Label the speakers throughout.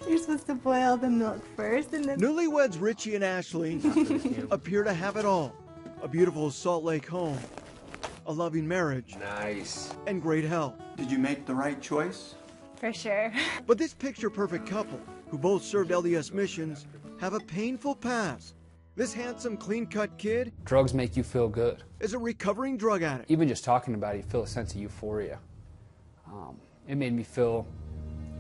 Speaker 1: You're supposed to boil the milk first and then...
Speaker 2: Newlyweds Richie and Ashley appear to have it all. A beautiful Salt Lake home, a loving marriage,
Speaker 3: nice,
Speaker 2: and great health.
Speaker 4: Did you make the right choice?
Speaker 1: For sure.
Speaker 2: But this picture-perfect couple, who both served LDS missions, have a painful past. This handsome, clean-cut kid...
Speaker 5: Drugs make you feel good.
Speaker 2: ...is a recovering drug addict.
Speaker 5: Even just talking about it, you feel a sense of euphoria. It made me feel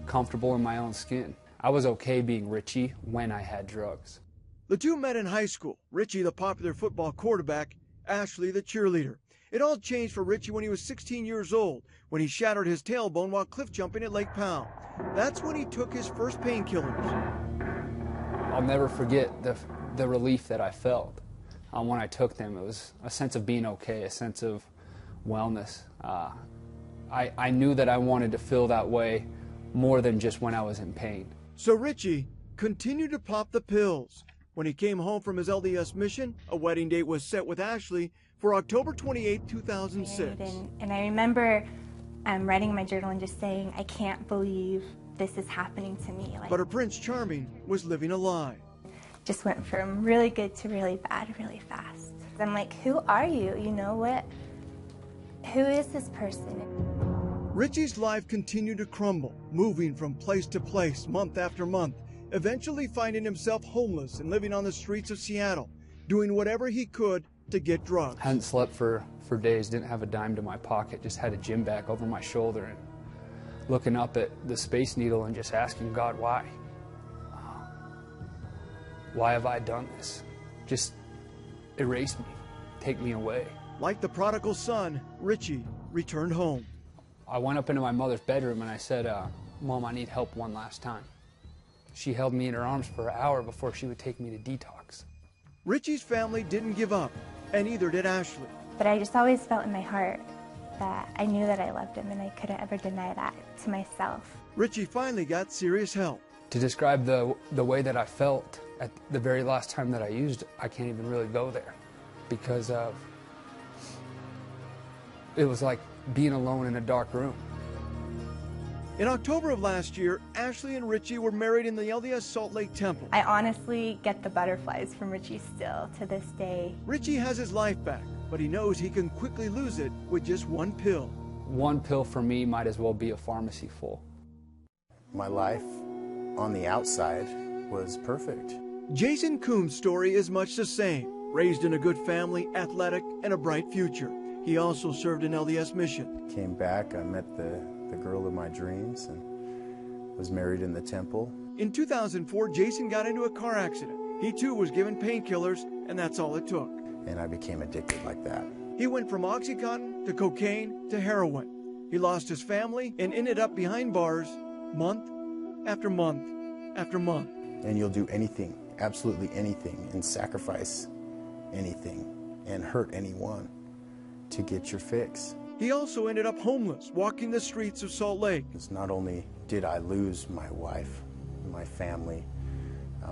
Speaker 5: comfortable in my own skin. I was okay being Richie when I had drugs.
Speaker 2: The two met in high school. Richie, the popular football quarterback, Ashley, the cheerleader. It all changed for Richie when he was 16 years old, when he shattered his tailbone while cliff jumping at Lake Powell. That's when he took his first painkillers.
Speaker 5: I'll never forget the relief that I felt when I took them. It was a sense of being okay, a sense of wellness. I knew that I wanted to feel that way more than just when I was in pain.
Speaker 2: So Richie continued to pop the pills. When he came home from his LDS mission, a wedding date was set with Ashley for October 28, 2006.
Speaker 1: And I remember writing in my journal and just saying, I can't believe this is happening to me.
Speaker 2: But her Prince Charming was living a lie.
Speaker 1: Just went from really good to really bad really fast. I'm like, who are you? You know what? Who is this person?
Speaker 2: Richie's life continued to crumble, moving from place to place, month after month, eventually finding himself homeless and living on the streets of Seattle, doing whatever he could to get drugs.
Speaker 5: Hadn't slept for days, didn't have a dime to my pocket, just had a gym bag over my shoulder and looking up at the Space Needle and just asking God, why? Why have I done this? Just erase me, take me away.
Speaker 2: Like the prodigal son, Richie returned home.
Speaker 5: I went up into my mother's bedroom and I said, Mom, I need help one last time. She held me in her arms for an hour before she would take me to detox.
Speaker 2: Richie's family didn't give up, and neither did Ashley.
Speaker 1: But I just always felt in my heart that I knew that I loved him, and I couldn't ever deny that to myself.
Speaker 2: Richie finally got serious help.
Speaker 5: To describe the way that I felt at the very last time that I used, I can't even really go there, because it was like being alone in a dark room.
Speaker 2: In October of last year, Ashley and Richie were married in the LDS Salt Lake Temple.
Speaker 1: I honestly get the butterflies from Richie still to this day.
Speaker 2: Richie has his life back, but he knows he can quickly lose it with just one pill.
Speaker 5: One pill for me might as well be a pharmacy full.
Speaker 4: My life on the outside was perfect.
Speaker 2: Jason Coombs' story is much the same. Raised in a good family, athletic, and a bright future. He also served an LDS mission.
Speaker 4: Came back, I met the girl of my dreams and was married in the temple.
Speaker 2: In 2004, Jason got into a car accident. He too was given painkillers, and that's all it took.
Speaker 4: And I became addicted like that.
Speaker 2: He went from Oxycontin to cocaine to heroin. He lost his family and ended up behind bars month after month after month.
Speaker 4: And you'll do anything, absolutely anything, and sacrifice anything and hurt anyone to get your fix.
Speaker 2: He also ended up homeless, walking the streets of Salt Lake.
Speaker 4: It's not only did I lose my wife, my family,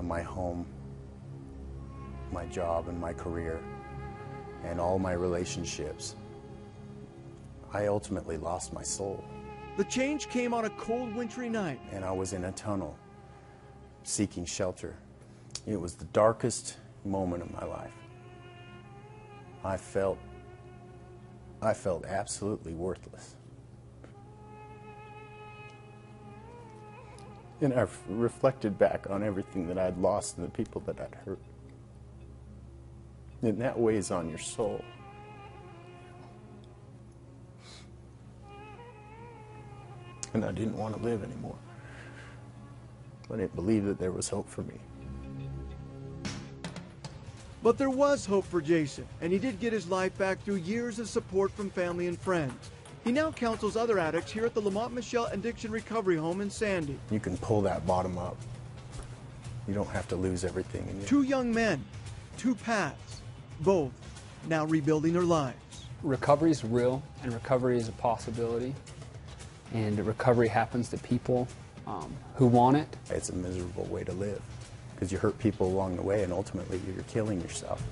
Speaker 4: my home, my job and my career, and all my relationships, I ultimately lost my soul.
Speaker 2: The change came on a cold, wintry night.
Speaker 4: And I was in a tunnel, seeking shelter. It was the darkest moment of my life. I felt absolutely worthless. And I've reflected back on everything that I'd lost and the people that I'd hurt. And that weighs on your soul. And I didn't want to live anymore. I didn't believe that there was hope for me.
Speaker 2: But there was hope for Jason, and he did get his life back through years of support from family and friends. He now counsels other addicts here at the Lamont Michelle Addiction Recovery Home in Sandy.
Speaker 4: You can pull that bottom up. You don't have to lose everything in you.
Speaker 2: Two young men, two paths, both now rebuilding their lives.
Speaker 5: Recovery is real, and recovery is a possibility. And recovery happens to people who want it.
Speaker 4: It's a miserable way to live because you hurt people along the way and ultimately you're killing yourself.